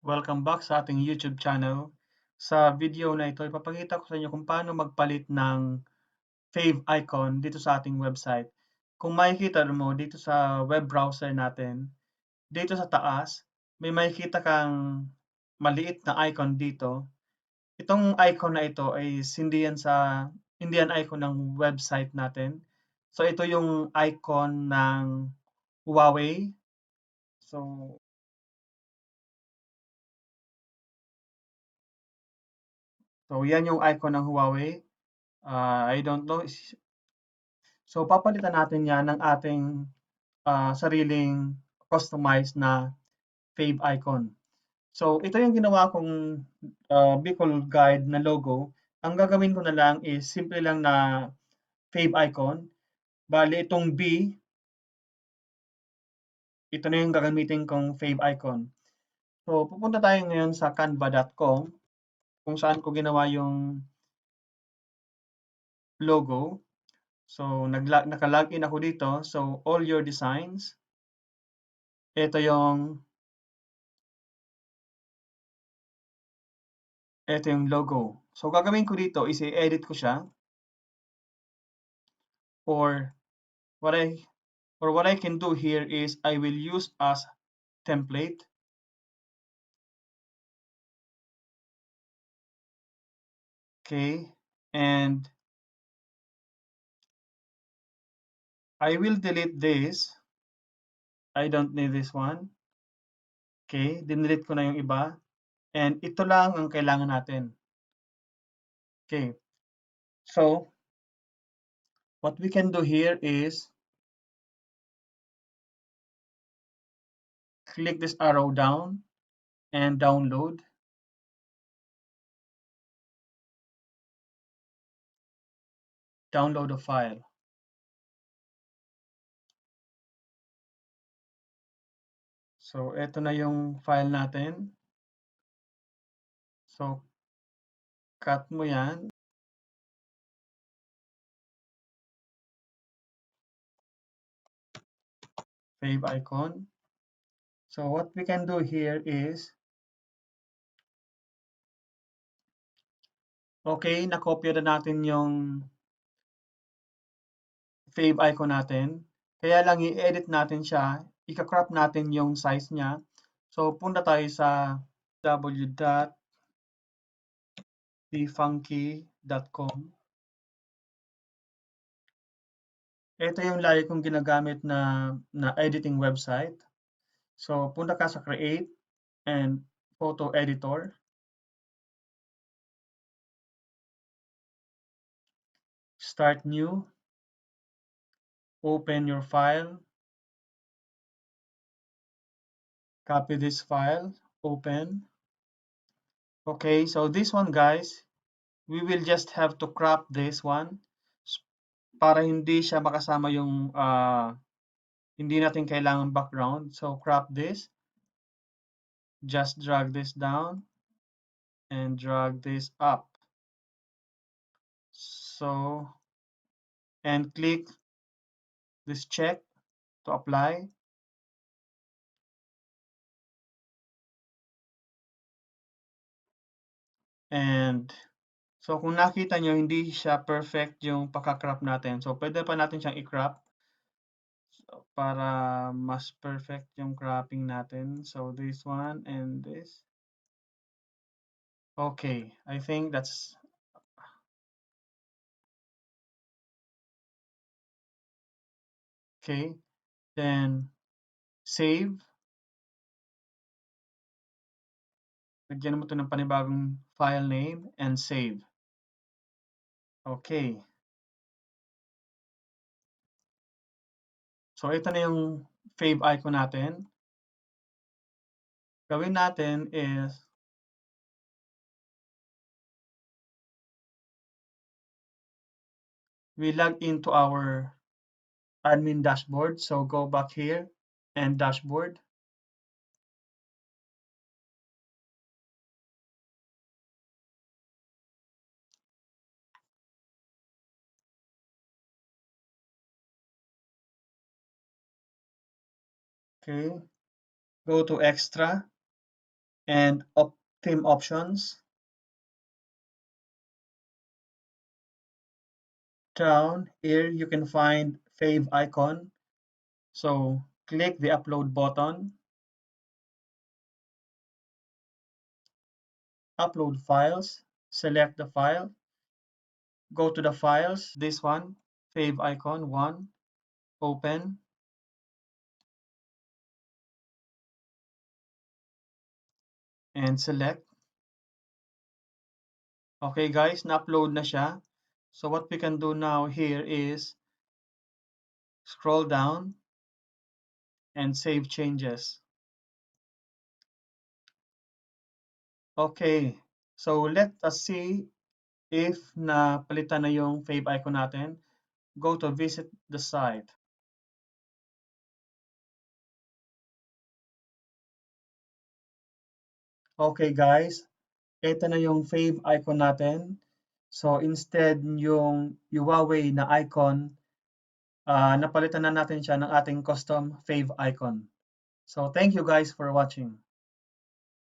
Welcome back sa ating YouTube channel. Sa video na ito, ipapakita ko sa inyo kung paano magpalit ng fave icon dito sa ating website. Kung makikita mo dito sa web browser natin, dito sa taas, may makikita kang maliit na icon dito. Itong icon na ito ay hindi yan icon ng website natin. So ito yung icon ng Huawei. So yan yung icon ng Huawei. I don't know. So papalitan natin yan ng ating sariling customized na fave icon. So ito yung ginawa kong Bicol Guide na logo. Ang gagawin ko na lang is simple lang na fave icon. Bali itong B, ito na yung gagamitin kong fave icon. So pupunta tayo ngayon sa canva.com kung saan ko ginawa yung logo. So naka-login ako dito. So all your designs. Ito yung logo. So gagawin ko dito is i-edit ko siya, or what I what I can do here is I will use as template. Okay, and I will delete this. I don't need this one. Okay, dinelete ko na yung iba. And ito lang ang kailangan natin. Okay, so what we can do here is click this arrow down and download. Download the file. So ito na yung file natin. So cut mo yan. Fave icon. So what we can do here is, okay, nakopya na natin yung fave icon natin. Kaya lang i-edit natin siya, ika-crop natin yung size niya. So punta tayo sa www.thefunky.com. Ito yung lagi kong ginagamit na editing website. So punta ka sa Create and Photo Editor. Start new. Open your file. Copy this file. Open. Okay, so this one, guys, we will just have to crop this one para hindi siya makasama yung hindi natin kailangan background. So crop this. Just drag this down and drag this up. So, and click this check to apply. And so kung nakita nyo, hindi siya perfect yung pagka-crop natin. So pwede pa natin siyang i-crop para mas perfect yung cropping natin. So this one and this. Okay, I think that's okay. Then save. Lagyan mo ito ng panibagong file name and save. Okay. So ito na yung fave icon natin. Gawin natin is we log into our admin dashboard. So go back here and dashboard. Okay. Go to extra. and theme options. Down here you can find Fave icon. So click the upload button, upload files, select the file, go to the files, this one, Fave icon 1, open, and select. Okay guys, na-upload na siya. So what we can do now here is scroll down and save changes. Okay, so let us see if napalitan na yung Fave icon natin. Go to visit the site. Okay guys, ito na yung Fave icon natin. So instead yung Huawei na icon, napalitan na natin siya ng ating custom Fave icon. So thank you guys for watching.